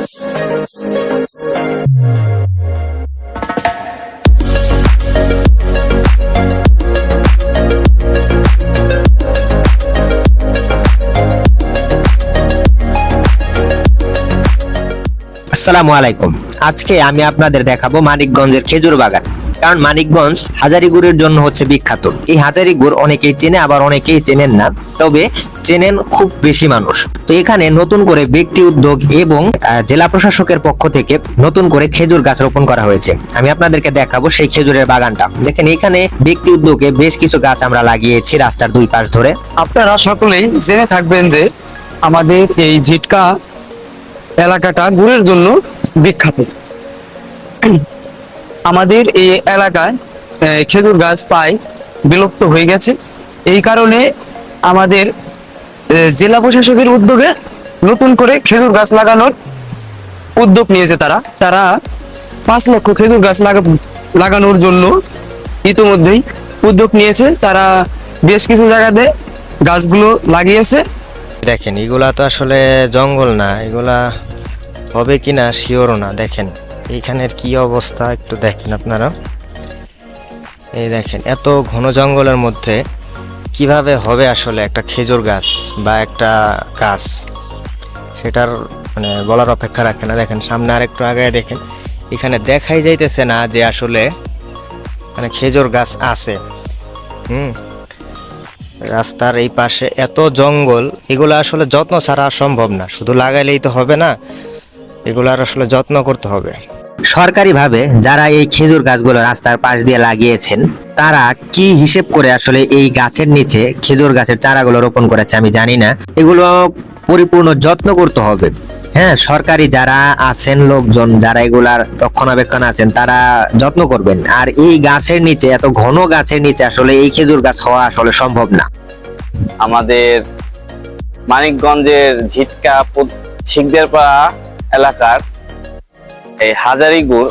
আসসালামু আলাইকুম। আজকে আমি আপনাদের দেখাবো মানিকগঞ্জের খেজুর বাগান। কারণ মানিকগঞ্জ হাজারি গুড়ের জন্য হচ্ছে বিখ্যাত। এই হাজারি গুড় অনেকেই চেনে, আবার অনেকেই চেনেন না, তবে চেনেন খুব বেশি মানুষ। তো এখানে নতুন করে ব্যক্তি উদ্যোগ এবং জেলা প্রশাসকের পক্ষ থেকে নতুন করে খেজুর গাছ রোপণ করা হয়েছে। আমি আপনাদেরকে দেখাবো সেই খেজুরের বাগানটা। দেখেন এখানে ব্যক্তি উদ্যোগে বেশ কিছু গাছ আমরা লাগিয়েছি রাস্তার দুই পাশ ধরে। আপনারা সকলেই জেনে থাকবেন যে আমাদের এই ঝিটকা এলাকাটা গুড়ের জন্য বিখ্যাত। আমাদের এই এলাকায় খেজুর গাছ প্রায় বিলুপ্ত হয়ে গেছে। এই কারণে আমাদের জেলা প্রশাসকের উদ্যোগে নতুন করে খেজুর গাছ লাগানোর উদ্যোগ নিয়েছে। তারা 5 লক্ষ খেজুর গাছ লাগানোর জন্য ইতিমধ্যেই উদ্যোগ নিয়েছে। তারা বেশ কিছু জায়গাতে গাছগুলো লাগিয়েছে। দেখেন এগুলা তো আসলে জঙ্গল না, এগুলা হবে কিনা শিওরও না। দেখেন এইখানের কি অবস্থা একটু দেখেন আপনারা। এই দেখেন এত ঘন জঙ্গলের মধ্যে কিভাবে হবে আসলে একটা খেজুর গাছ বা একটা গাছ, সেটার মানে বলার অপেক্ষা রাখে না। দেখেন সামনে আরেকটু আগে দেখেন, এখানে দেখাই যাইতেছে না যে আসলে মানে খেজুর গাছ আছে। রাস্তার এই পাশে এত জঙ্গল, এগুলো আসলে যত্ন ছাড়া সম্ভব না। শুধু লাগাইলেই তো হবে না, এগুলার আসলে যত্ন করতে হবে। সরকারিভাবে যারা এই খেজুর গাছগুলো রাস্তার পাশ দিয়ে লাগিয়েছেন, তারা কি হিসেব করে আসলে এই গাছের নিচে খেজুর গাছের চারাগুলো রোপণ করেছে আমি জানি না। এগুলো পরিপূর্ণ যত্ন করতে হবে। হ্যাঁ, সরকারি যারা আছেন লোকজন, যারা এগুলার রক্ষণাবেক্ষণ আছেন, তারা যত্ন করবেন। আর এই গাছের নিচে, এত ঘন গাছের নিচে আসলে এই খেজুর গাছ হওয়া আসলে সম্ভব না। আমাদের মানিকগঞ্জের ঝিটকা শিকদারপাড়া এলাকার এই হাজারি গুড়,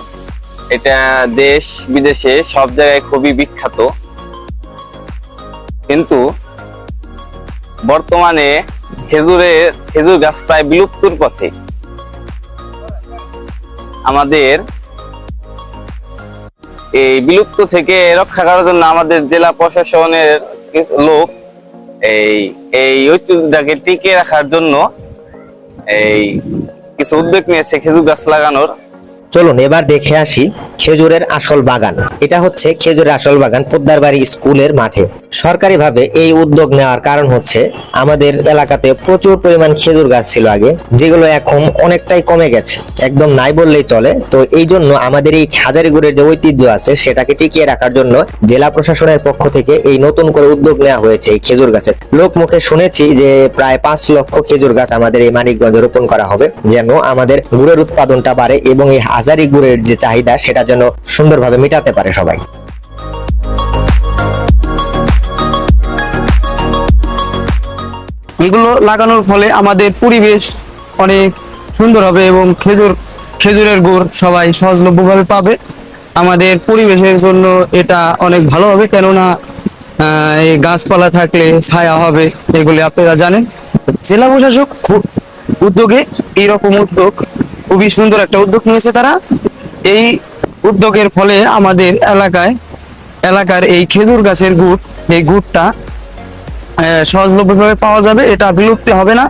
এটা দেশ বিদেশে সব জায়গায় খুবই বিখ্যাত। কিন্তু বর্তমানে খেজুর গাছ প্রায় বিলুপ্তর পথে। আমাদের এই বিলুপ্ত থেকে রক্ষা করার জন্য আমাদের জেলা প্রশাসনের লোক এই ঐতিহ্যটাকে টিকিয়ে রাখার জন্য এই কিছু উদ্যোগ নিয়েছে খেজুর গাছ লাগানোর। চলুন এবার দেখে আসি খেজুরের আসল বাগান। এটা হচ্ছে খেজুরের আসল বাগান পোদ্দারবাড়ি স্কুলের মাঠে। সরকারিভাবে এই উদ্যোগ নেওয়ার কারণ হচ্ছে আমাদের এলাকাতে প্রচুর পরিমাণ খেজুর গাছ ছিল আগে, যেগুলো এখন অনেকটাই কমে গেছে, একদম নাই বললেই চলে। তো এই জন্য আমাদের এই হাজারি গুড়ের যে ঐতিহ্য আছে সেটাকে টিকিয়ে রাখার জন্য জেলা প্রশাসনের পক্ষ থেকে এই নতুন করে উদ্যোগ নেওয়া হয়েছে এই খেজুর গাছের। লোক মুখে শুনেছি যে প্রায় 5 লক্ষ খেজুর গাছ আমাদের এই মানিকগঞ্জে রোপণ করা হবে, যেন আমাদের গুড়ের উৎপাদনটা বাড়ে এবং এই হাজারি গুড়ের যে চাহিদা সেটা যেন সুন্দরভাবে মেটাতে পারে সবাই। এগুলো লাগানোর ফলে আমাদের পরিবেশ অনেক সুন্দর হবে এবং খেজুরের গুড় সবাই সহজলভ্যভাবে পাবে। আমাদের পরিবেশের জন্য এটা অনেক ভালো হবে, কেননা এই গাছপালা থাকলে ছায়া হবে, এগুলি আপনারা জানেন। জেলা প্রশাসক উদ্যোগে এইরকম উদ্যোগ খুবই সুন্দর একটা উদ্যোগ নিয়েছে তারা। এই উদ্যোগের ফলে আমাদের এলাকার এই খেজুর গাছের গুড়, এই গুড়টা সহজলভ্যভাবে পাওয়া যাবে, এটা বিলুপ্তি হবে না।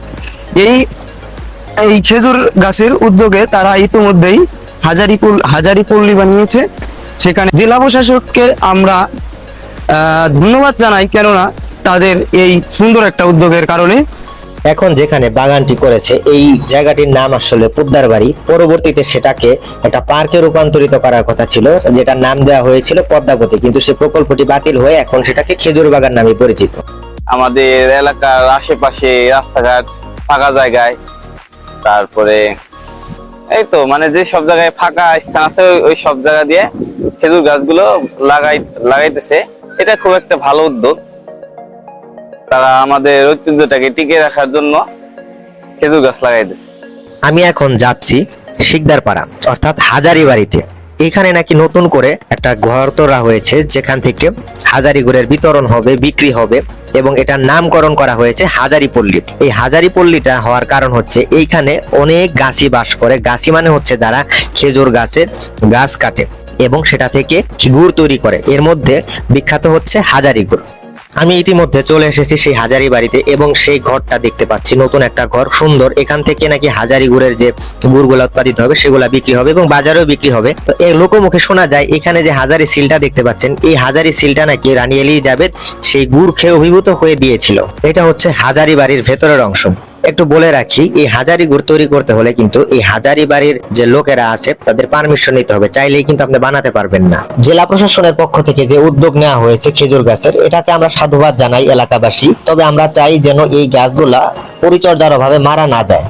এই খেজুর গাছের উদ্যোগে তারা ইতিমধ্যেই হাজারি পল্লী বানিয়েছে। সেখানে জেলা প্রশাসককে আমরা ধন্যবাদ জানাই, কেননা তাদের এই সুন্দর একটা উদ্যোগের কারণে। এখন যেখানে বাগানটি করেছে এই জায়গাটির নাম আসলে পোদ্দারবাড়ি। পরবর্তীতে সেটাকে একটা পার্কে রূপান্তরিত করার কথা ছিল, যেটার নাম দেওয়া হয়েছিল পদ্মাবতী, কিন্তু সেই প্রকল্পটি বাতিল হয়ে এখন সেটাকে খেজুর বাগান নামে পরিচিত। আমাদের এলাকার আশেপাশে রাস্তাঘাট, ফাঁকা জায়গায়, তারপরে এই তো মানে যে সব জায়গায় ফাঁকা স্থান আছে ওই সব জায়গা দিয়ে খেজুর গাছগুলো লাগাইতেছে। এটা খুব একটা ভালো উদ্যোগ। তারা আমাদের ঐতিহ্যটাকে টিকিয়ে রাখার জন্য খেজুর গাছ লাগাইতেছে। আমি এখন যাচ্ছি শিকদারপাড়া অর্থাৎ হাজারি বাড়িতে। এখানে নাকি নতুন করে একটা ঘর তোলা হয়েছে, যেখান থেকে হাজারি গুড়ের বিতরণ হবে, বিক্রি হবে, এবং এটার নামকরণ করা হয়েছে হাজারি পল্লী। এই হাজারি পল্লীটা হওয়ার কারণ হচ্ছে এইখানে অনেক গাছি বাস করে। গাছি মানে হচ্ছে যারা খেজুর গাছের গাছ কাটে এবং সেটা থেকে গুড় তৈরি করে। এর মধ্যে বিখ্যাত হচ্ছে হাজারি গুড়। আমি ইতিমধ্যে চলে এসেছি সেই হাজারি বাড়িতে এবং সেই ঘরটা দেখতে পাচ্ছি, নতুন একটা ঘর, সুন্দর। এখান থেকে নাকি হাজারি গুড়ের যে গুড়গুলা উৎপাদিত হবে সেগুলা বিক্রি হবে এবং বাজারেও বিক্রি হবে। তো এই লোকমুখে শোনা যায় এখানে যে হাজারি সিলটা দেখতে পাচ্ছেন, এই হাজারি সিলটা নাকি রানী এলিজাবেথ সেই গুড় খেয়ে অভিভূত হয়ে দিয়েছিল। এটা হচ্ছে হাজারি বাড়ির ভেতরের অংশ। একটু বলে রাখি, এই হাজারি গুড় তৈরি করতে হলে কিন্তু এই হাজারি বাড়ির যে লোকেরা আছে তাদের পারমিশন নিতে হবে, চাইলেই কিন্তু আপনি বানাতে পারবেন না। জেলা প্রশাসনের পক্ষ থেকে যে উদ্যোগ নেওয়া হয়েছে খেজুর গাছের, এটাকে আমরা সাধুবাদ জানাই এলাকাবাসী। তবে আমরা চাই যেন এই গাছগুলা পরিচর্যার অভাবে মারা না যায়।